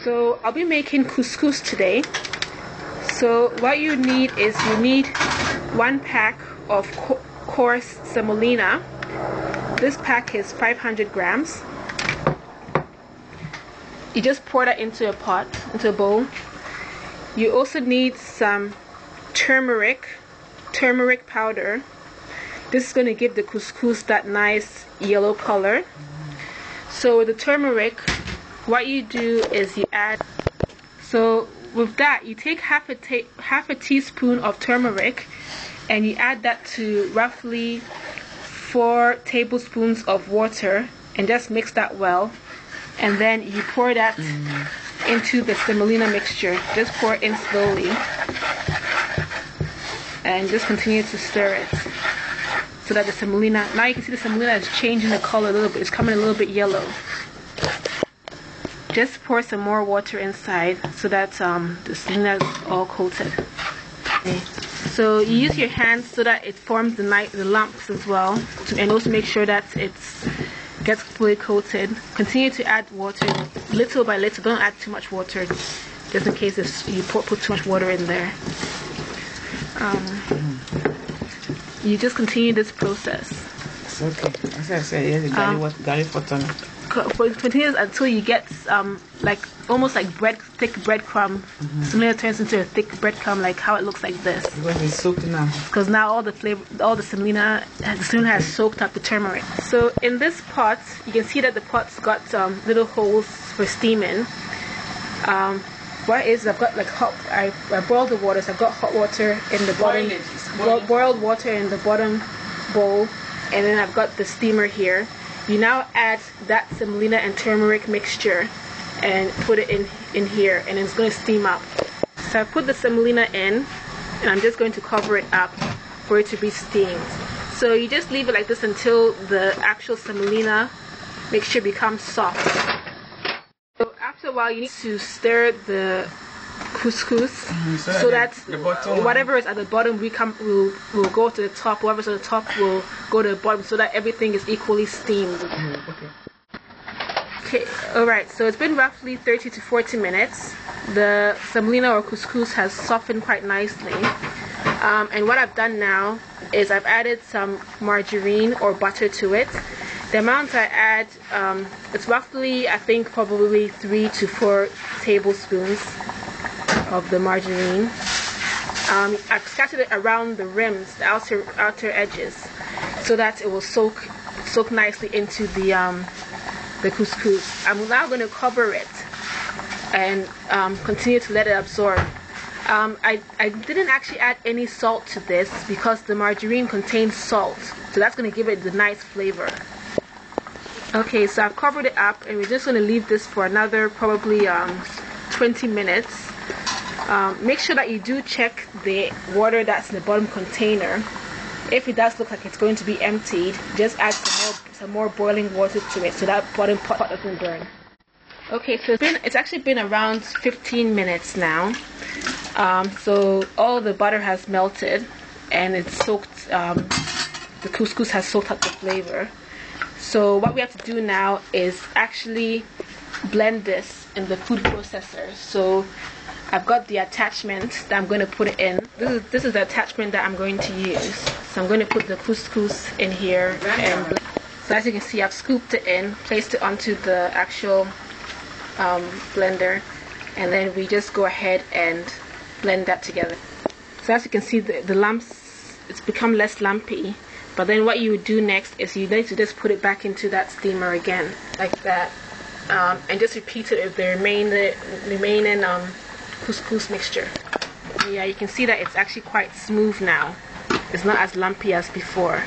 So I'll be making couscous today. So what you need is 1 pack of coarse semolina. This pack is 500 grams. You just pour that into a pot, into a bowl. You also need some turmeric powder. This is going to give the couscous that nice yellow color. So with the turmeric, what you do is you add, so with that you take half a teaspoon of turmeric and you add that to roughly 4 tablespoons of water and just mix that well, and then you pour that into the semolina mixture. Just pour it in slowly and just continue to stir it so that the semolina, now you can see the semolina is changing the color a little bit. It's coming a little bit yellow. Just pour some more water inside so that the semolina is all coated. Okay. So you use your hands so that it forms the lumps as well, and also make sure that it gets fully coated. Continue to add water little by little. Don't add too much water, just in case you put too much water in there. You just continue this process. It's okay. As I said, yes, garlic water. Continue until you get almost like thick breadcrumb. Semolina turns into a thick breadcrumb, like how it looks like this. Because it's soaked now. Because now all the semolina has soaked up the turmeric. So in this pot, you can see that the pot's got little holes for steaming. What is, I've got I boiled the water, so I've got hot water in the bottom, boiled water in the bottom bowl, and then I've got the steamer here. You now add that semolina and turmeric mixture and put it in here, and it's going to steam up. So I put the semolina in, and I'm just going to cover it up for it to be steamed. So you just leave it like this until the actual semolina mixture becomes soft. So after a while, you need to stir the couscous so that whatever is at the bottom will go to the top. Whatever's at the top will go to the bottom, so that everything is equally steamed. Okay, alright, so it's been roughly 30 to 40 minutes. The semolina or couscous has softened quite nicely. And what I've done now is I've added some margarine or butter to it. The amount I add, it's roughly, I think, probably 3 to 4 tablespoons of the margarine. I've scattered it around the rims, the outer edges, so that it will soak nicely into the couscous. I'm now going to cover it and continue to let it absorb. I didn't actually add any salt to this because the margarine contains salt, so that's going to give it the nice flavor. Okay, so I've covered it up, and we're just going to leave this for another probably 20 minutes. Make sure that you do check the water that's in the bottom container. If it does look like it's going to be emptied, just add some more boiling water to it so that bottom pot doesn't burn. Okay, so it's actually been around 15 minutes now. So all the butter has melted, and it's soaked. The couscous has soaked up the flavor. So what we have to do now is actually blend this in the food processor. So I've got the attachment that I'm going to put it in. This is the attachment that I'm going to use. So I'm going to put the couscous in here and blend. So as you can see, I've scooped it in, placed it onto the actual blender, and then we just go ahead and blend that together. So as you can see, the lumps, it's become less lumpy. But then what you would do next is you need to just put it back into that steamer again, like that, and just repeat it with the remaining couscous mixture. Yeah, you can see that it's actually quite smooth now. It's not as lumpy as before.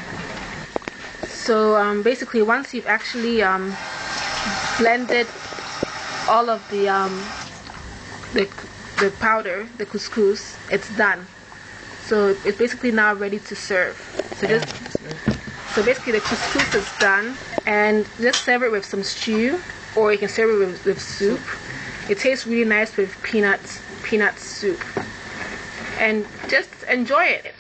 So basically, once you've actually blended all of the powder, the couscous, it's done. So it's basically now ready to serve. So basically the couscous is done, and just serve it with some stew, or you can serve it with soup. It tastes really nice with peanut soup, and just enjoy it.